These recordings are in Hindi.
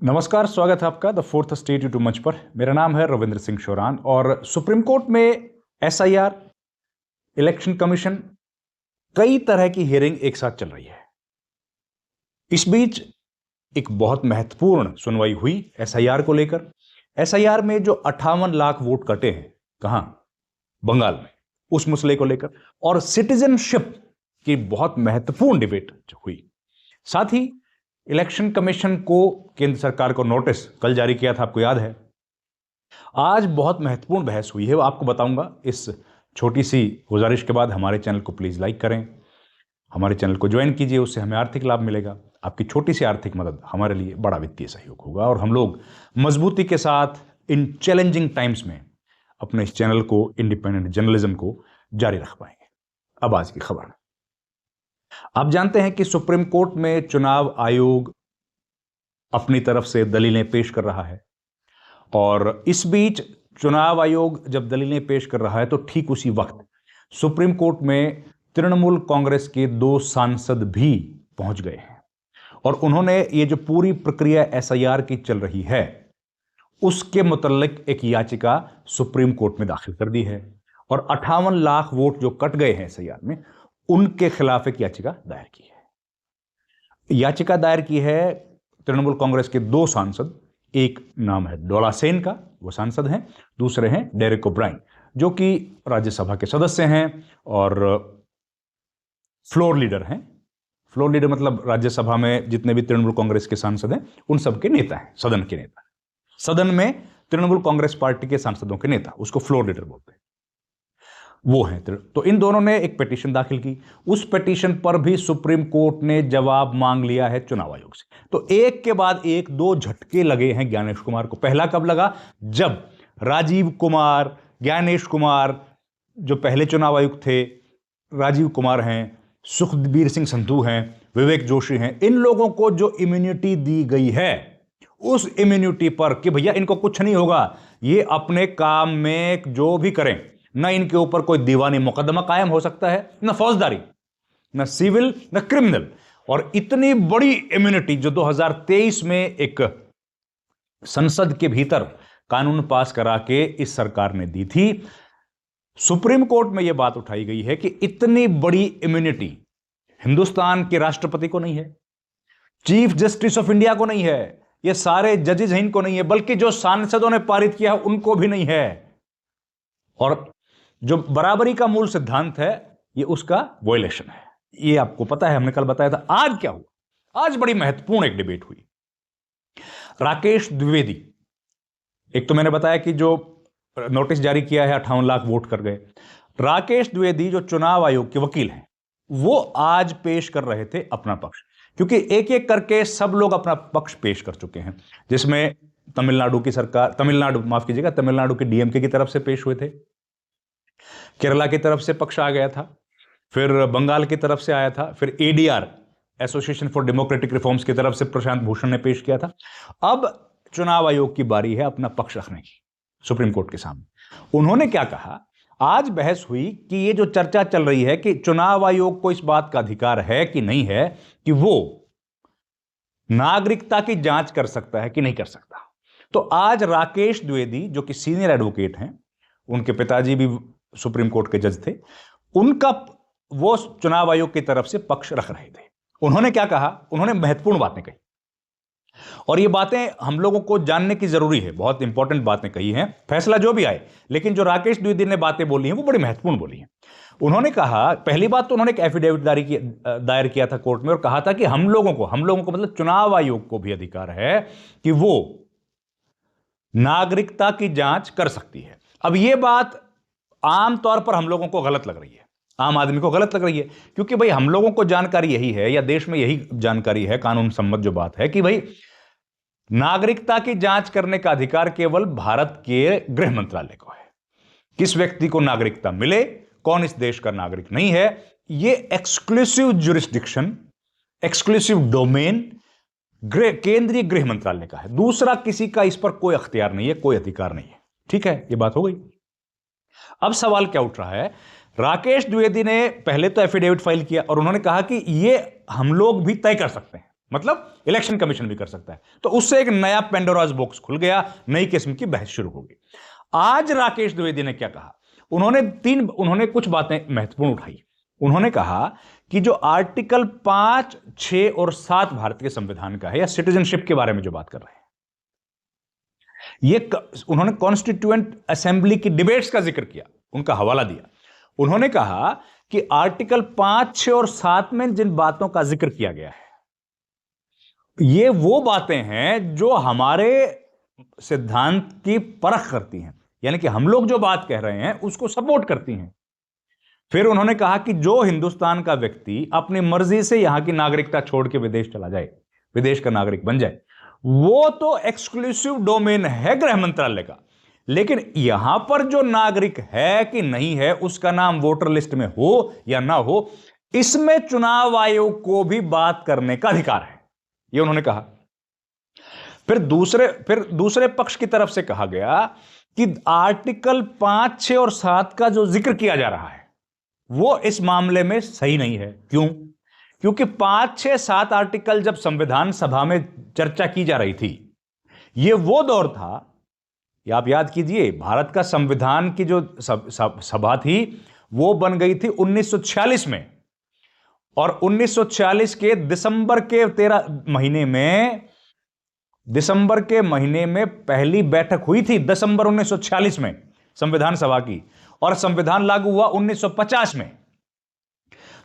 नमस्कार, स्वागत है आपका द फोर्थ स्टेट यूट्यूब मंच पर। मेरा नाम है रविंद्र सिंह शोरान और सुप्रीम कोर्ट में एसआईआर, इलेक्शन कमीशन, कई तरह की हियरिंग एक साथ चल रही है। इस बीच एक बहुत महत्वपूर्ण सुनवाई हुई एसआईआर को लेकर। एसआईआर में जो 58 लाख वोट कटे हैं, कहां? बंगाल में, उस मसले को लेकर, और सिटीजनशिप की बहुत महत्वपूर्ण डिबेट जो हुई। साथ ही इलेक्शन कमीशन को केंद्र सरकार को नोटिस कल जारी किया था, आपको याद है। आज बहुत महत्वपूर्ण बहस हुई है, वो आपको बताऊंगा। इस छोटी सी गुजारिश के बाद हमारे चैनल को प्लीज लाइक करें, हमारे चैनल को ज्वाइन कीजिए, उससे हमें आर्थिक लाभ मिलेगा। आपकी छोटी सी आर्थिक मदद हमारे लिए बड़ा वित्तीय सहयोग होगा और हम लोग मजबूती के साथ इन चैलेंजिंग टाइम्स में अपने इस चैनल को, इंडिपेंडेंट जर्नलिज्म को जारी रख पाएंगे। अब आज की खबर। आप जानते हैं कि सुप्रीम कोर्ट में चुनाव आयोग अपनी तरफ से दलीलें पेश कर रहा है, और इस बीच चुनाव आयोग जब दलीलें पेश कर रहा है तो ठीक उसी वक्त सुप्रीम कोर्ट में तृणमूल कांग्रेस के 2 सांसद भी पहुंच गए हैं और उन्होंने ये जो पूरी प्रक्रिया एसआईआर की चल रही है उसके मुतल्लिक एक याचिका सुप्रीम कोर्ट में दाखिल कर दी है और 58 लाख वोट जो कट गए हैं एसआईआर में, उनके खिलाफ एक याचिका दायर की है। याचिका दायर की है तृणमूल कांग्रेस के 2 सांसद, एक नाम है डोला सेन का, वो सांसद हैं, दूसरे हैं डेरेक ओब्रायन जो कि राज्यसभा के सदस्य हैं और फ्लोर लीडर हैं। फ्लोर लीडर मतलब राज्यसभा में जितने भी तृणमूल कांग्रेस के सांसद हैं उन सबके नेता हैं, सदन के नेता। सदन में तृणमूल कांग्रेस पार्टी के सांसदों के नेता, उसको फ्लोर लीडर बोलते हैं, वो हैं। तो इन दोनों ने एक पिटीशन दाखिल की। उस पिटीशन पर भी सुप्रीम कोर्ट ने जवाब मांग लिया है चुनाव आयोग से। तो एक के बाद एक 2 झटके लगे हैं ज्ञानेश कुमार को। पहला कब लगा? जब राजीव कुमार, ज्ञानेश कुमार जो पहले चुनाव आयुक्त थे, राजीव कुमार हैं, सुखबीर सिंह संधू हैं, विवेक जोशी हैं, इन लोगों को जो इम्यूनिटी दी गई है उस इम्यूनिटी पर कि भैया इनको कुछ नहीं होगा, ये अपने काम में जो भी करें, न इनके ऊपर कोई दीवानी मुकदमा कायम हो सकता है, न फौजदारी, न सिविल, न क्रिमिनल। और इतनी बड़ी इम्यूनिटी जो 2023 में एक संसद के भीतर कानून पास करा के इस सरकार ने दी थी, सुप्रीम कोर्ट में यह बात उठाई गई है कि इतनी बड़ी इम्यूनिटी हिंदुस्तान के राष्ट्रपति को नहीं है, चीफ जस्टिस ऑफ इंडिया को नहीं है, ये सारे जजेस हैं इनको नहीं है, बल्कि जो सांसदों ने पारित किया उनको भी नहीं है। और जो बराबरी का मूल सिद्धांत है ये उसका वायलेशन है। ये आपको पता है, हमने कल बताया था। आज क्या हुआ? आज बड़ी महत्वपूर्ण एक डिबेट हुई। राकेश द्विवेदी, एक तो मैंने बताया कि जो नोटिस जारी किया है 58 लाख वोट कर गए, राकेश द्विवेदी जो चुनाव आयोग के वकील हैं वो आज पेश कर रहे थे अपना पक्ष, क्योंकि एक एक करके सब लोग अपना पक्ष पेश कर चुके हैं, जिसमें तमिलनाडु की सरकार, तमिलनाडु के डीएमके की तरफ से पेश हुए थे, केरला की तरफ से पक्ष आ गया था, फिर बंगाल की तरफ से आया था, फिर ADR, association for democratic reforms की तरफ से प्रशांत भूषण ने पेश किया था। अब चुनाव आयोग की बारी है अपना पक्ष रखने की सुप्रीम कोर्ट के सामने। उन्होंने क्या कहा? आज बहस हुई कि ये जो चर्चा चल रही है कि चुनाव आयोग को इस बात का अधिकार है कि नहीं है कि वो नागरिकता की जांच कर सकता है कि नहीं कर सकता। तो आज राकेश द्विवेदी जो कि सीनियर एडवोकेट हैं, उनके पिताजी भी सुप्रीम कोर्ट के जज थे, उनका वो चुनाव आयोग की तरफ से पक्ष रख रहे थे। उन्होंने क्या कहा? उन्होंने महत्वपूर्ण बातें कही और ये बातें हम लोगों को जानने की जरूरी है, बहुत इंपॉर्टेंट बातें कही हैं, फैसला जो भी आए, लेकिन जो राकेश द्विवेदी ने बातें बोली हैं वो बड़ी महत्वपूर्ण बोली हैं। उन्होंने कहा, पहली बात तो उन्होंने एक एफिडेविट दायर किया था कोर्ट में और कहा था कि हम लोगों को मतलब चुनाव आयोग को भी अधिकार है कि वो नागरिकता की जांच कर सकती है। अब ये बात आमतौर पर हम लोगों को गलत लग रही है, आम आदमी को गलत लग रही है, क्योंकि भाई हम लोगों को जानकारी यही है, या देश में यही जानकारी है, कानून सम्मत जो बात है कि भाई नागरिकता की जांच करने का अधिकार केवल भारत के गृह मंत्रालय को है। किस व्यक्ति को नागरिकता मिले, कौन इस देश का नागरिक नहीं है, यह एक्सक्लूसिव जुरिस्डिक्शन, एक्सक्लूसिव डोमेन केंद्रीय गृह मंत्रालय का है। दूसरा किसी का इस पर कोई अख्तियार नहीं है, कोई अधिकार नहीं है। ठीक है, यह बात हो गई। अब सवाल क्या उठ रहा है? राकेश द्विवेदी ने पहले तो एफिडेविट फाइल किया और उन्होंने कहा कि ये हम लोग भी तय कर सकते हैं, मतलब इलेक्शन कमीशन भी कर सकता है। तो उससे एक नया पेंडोराज बॉक्स खुल गया, नई किस्म की बहस शुरू हो गई। आज राकेश द्विवेदी ने क्या कहा, उन्होंने कुछ बातें महत्वपूर्ण उठाई। उन्होंने कहा कि जो आर्टिकल 5, 6 और 7 भारत के संविधान का है, या सिटीजनशिप के बारे में जो बात कर रहे हैं, उन्होंने कॉन्स्टिट्यूएंट असेंबली की डिबेट्स का जिक्र किया, उनका हवाला दिया। उन्होंने कहा कि आर्टिकल 5, 6 और 7 में जिन बातों का जिक्र किया गया है, ये वो बातें हैं जो हमारे सिद्धांत की परख करती हैं, यानी कि हम लोग जो बात कह रहे हैं उसको सपोर्ट करती हैं। फिर उन्होंने कहा कि जो हिंदुस्तान का व्यक्ति अपनी मर्जी से यहां की नागरिकता छोड़ के विदेश चला जाए, विदेश का नागरिक बन जाए, वो तो एक्सक्लूसिव डोमेन है गृह मंत्रालय का, लेकिन यहां पर जो नागरिक है कि नहीं है, उसका नाम वोटर लिस्ट में हो या ना हो, इसमें चुनाव आयोग को भी बात करने का अधिकार है, यह उन्होंने कहा। फिर दूसरे पक्ष की तरफ से कहा गया कि आर्टिकल 5, 6 और 7 का जो जिक्र किया जा रहा है वो इस मामले में सही नहीं है। क्यों? क्योंकि 5, 6, 7 आर्टिकल जब संविधान सभा में चर्चा की जा रही थी, यह वो दौर था, या आप याद कीजिए, भारत का संविधान की जो सभा थी वो बन गई थी 1946 में, और 1946 के दिसंबर के महीने में पहली बैठक हुई थी, दिसंबर 1946 में संविधान सभा की, और संविधान लागू हुआ 1950 में।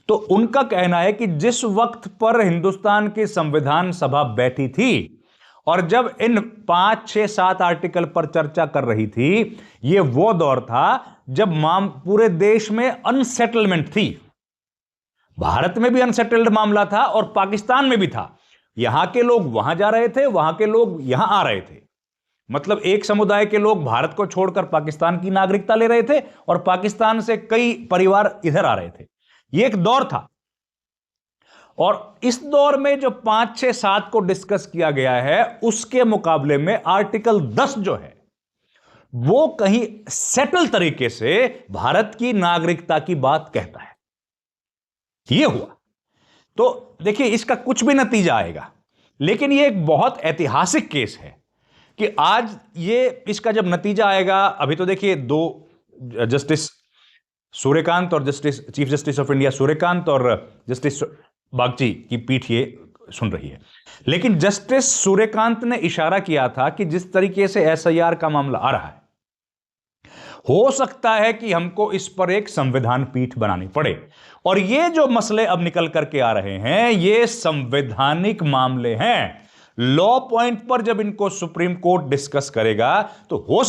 तो उनका कहना है कि जिस वक्त पर हिंदुस्तान की संविधान सभा बैठी थी और जब इन 5, 6, 7 आर्टिकल पर चर्चा कर रही थी, यह वो दौर था जब पूरे देश में अनसेटलमेंट थी। भारत में भी अनसेटल्ड मामला था और पाकिस्तान में भी था। यहां के लोग वहां जा रहे थे, वहां के लोग यहां आ रहे थे। मतलब एक समुदाय के लोग भारत को छोड़कर पाकिस्तान की नागरिकता ले रहे थे और पाकिस्तान से कई परिवार इधर आ रहे थे। यह एक दौर था, और इस दौर में जो 5, 6, 7 को डिस्कस किया गया है, उसके मुकाबले में आर्टिकल 10 जो है वो कहीं सेटल तरीके से भारत की नागरिकता की बात कहता है। यह हुआ तो देखिए, इसका कुछ भी नतीजा आएगा, लेकिन यह एक बहुत ऐतिहासिक केस है कि आज इसका जब नतीजा आएगा, अभी तो देखिए 2 जस्टिस सूर्यकांत और chief justice of India Suryakant और जस्टिस बागची की पीठ ये सुन रही है, लेकिन जस्टिस सूर्यकांत ने इशारा किया था कि जिस तरीके से एसआईआर का मामला आ रहा है, हो सकता है कि हमको इस पर एक संविधान पीठ बनानी पड़े, और ये जो मसले अब निकल करके आ रहे हैं ये संवैधानिक मामले हैं। लॉ पॉइंट पर जब इनको सुप्रीम कोर्ट डिस्कस करेगा तो हो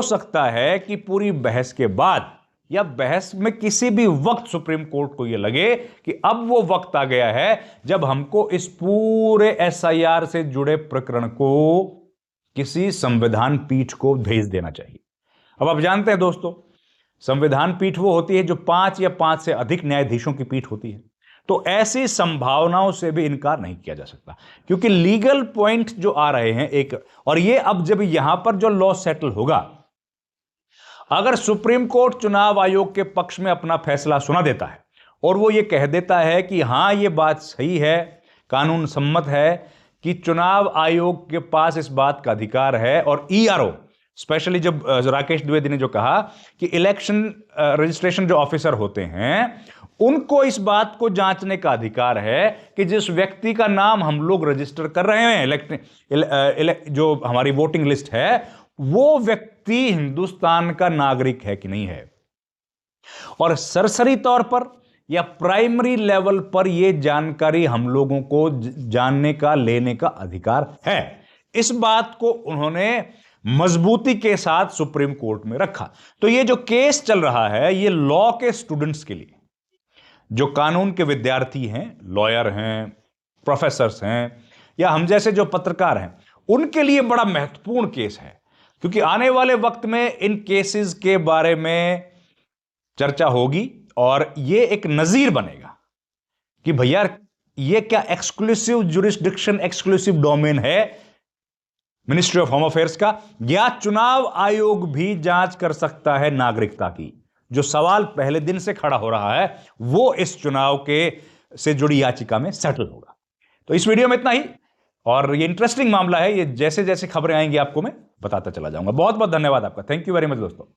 सकता है कि पूरी बहस के बाद या बहस में किसी भी वक्त सुप्रीम कोर्ट को यह लगे कि अब वो वक्त आ गया है जब हमको इस पूरे एसआईआर से जुड़े प्रकरण को किसी संविधान पीठ को भेज देना चाहिए। अब आप जानते हैं दोस्तों, संविधान पीठ वो होती है जो 5 या 5 से अधिक न्यायाधीशों की पीठ होती है। तो ऐसी संभावनाओं से भी इनकार नहीं किया जा सकता, क्योंकि लीगल पॉइंट जो आ रहे हैं एक, और ये अब जब यहां पर जो लॉ सेटल होगा, अगर सुप्रीम कोर्ट चुनाव आयोग के पक्ष में अपना फैसला सुना देता है और वो ये कह देता है कि हां ये बात सही है, कानून सम्मत है कि चुनाव आयोग के पास इस बात का अधिकार है, और ईआरओ स्पेशली जब राकेश द्विवेदी ने जो कहा कि इलेक्शन रजिस्ट्रेशन जो ऑफिसर होते हैं उनको इस बात को जांचने का अधिकार है कि जिस व्यक्ति का नाम हम लोग रजिस्टर कर रहे हैं, जो हमारी वोटिंग लिस्ट है, वो व्यक्ति हिंदुस्तान का नागरिक है कि नहीं है। और सरसरी तौर पर या प्राइमरी लेवल पर यह जानकारी हम लोगों को जानने का, लेने का अधिकार है। इस बात को उन्होंने मजबूती के साथ सुप्रीम कोर्ट में रखा। तो ये जो केस चल रहा है, ये लॉ के स्टूडेंट्स के लिए, जो कानून के विद्यार्थी हैं, लॉयर हैं, प्रोफेसर्स हैं, या हम जैसे जो पत्रकार हैं, उनके लिए बड़ा महत्वपूर्ण केस है, क्योंकि आने वाले वक्त में इन केसेस के बारे में चर्चा होगी और ये एक नजीर बनेगा कि भैया ये क्या एक्सक्लूसिव जुरिस्डिक्शन, एक्सक्लूसिव डोमेन है मिनिस्ट्री ऑफ होम अफेयर्स का, या चुनाव आयोग भी जांच कर सकता है नागरिकता की। जो सवाल पहले दिन से खड़ा हो रहा है वो इस चुनाव के से जुड़ी याचिका में सेटल होगा। तो इस वीडियो में इतना ही, और ये इंटरेस्टिंग मामला है, ये जैसे जैसे खबरें आएंगी आपको मैं बताता चला जाऊंगा। बहुत बहुत धन्यवाद आपका, थैंक यू वेरी मच दोस्तों।